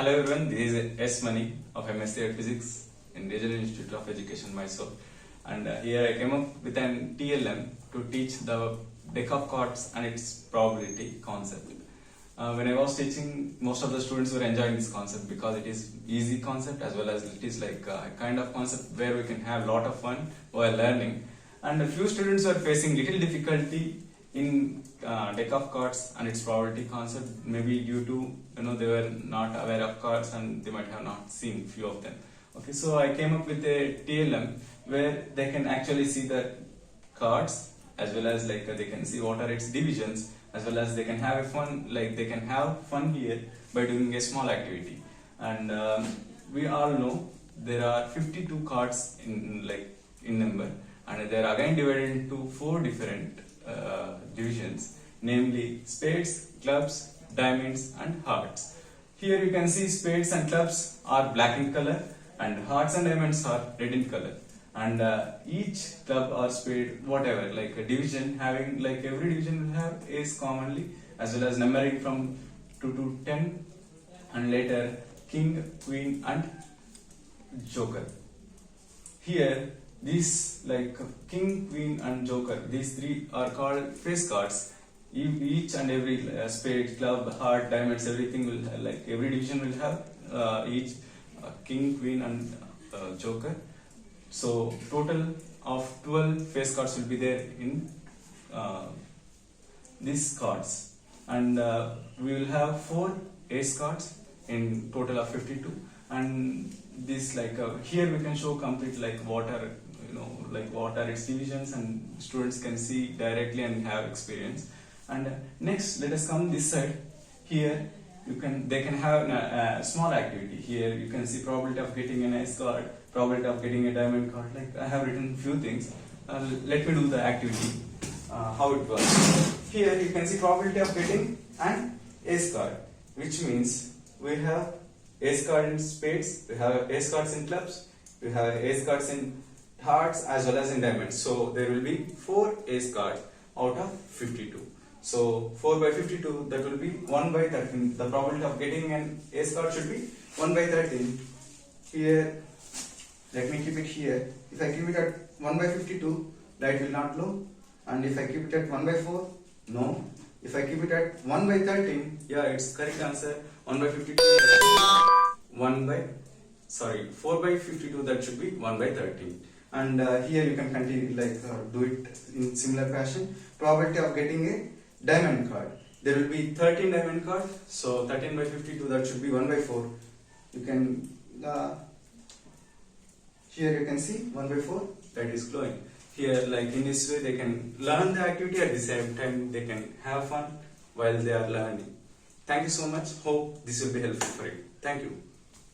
Hello everyone, this is S. Mani of MSc Physics in Regional Institute of Education, Mysore. And here I came up with an TLM to teach the deck of cards and its probability concept. When I was teaching, most of the students were enjoying this concept because it is easy concept as well as it is like a kind of concept where we can have a lot of fun while learning. And a few students were facing little difficulty in deck of cards and its probability concept, maybe due to they were not aware of cards and they might have not seen few of them. Okay, so I came up with a TLM where they can actually see the cards as well as they can see what are its divisions, as well as they can have a fun, they can have fun here by doing a small activity. And we all know there are 52 cards in number, and they are again divided into 4 different divisions, namely spades, clubs, diamonds and hearts. Here you can see spades and clubs are black in color and hearts and diamonds are red in color. And each club or spade, whatever, like a division having, every division will have ace commonly, as well as numbering from 2 to 10, and later king, queen and joker. Here these king, queen and joker, these 3 are called face cards. Each and every spade, club, heart, diamonds, everything will every division will have each king, queen and joker. So total of 12 face cards will be there in these cards, and we will have 4 ace cards in total of 52. And this here we can show complete what are what are its divisions, and students can see directly and have experience. And next, let us come this side. Here they can have a small activity. Here you can see probability of getting an ace card, probability of getting a diamond card. I have written few things. Let me do the activity, how it works. Here you can see probability of getting an ace card, which means we have ace card in spades, we have ace cards in clubs, we have ace cards in hearts as well as in diamonds. So there will be 4 ace cards out of 52. So 4 by 52, that will be 1 by 13. The probability of getting an ace card should be 1 by 13. Here, let me keep it here. If I keep it at 1 by 52, light will not glow. And if I keep it at 1 by 4, no. If I keep it at 1 by 13, yeah, it's correct answer. 1 by 52, 4 by 52, that should be 1 by 13. And here you can continue do it in similar fashion. Probability of getting a diamond card, there will be 13 diamond cards, so 13 by 52, that should be 1 by 4. You can here you can see 1 by 4, that is glowing. Here in this way they can learn the activity, at the same time they can have fun while they are learning. Thank you so much. Hope this will be helpful for you. Thank you.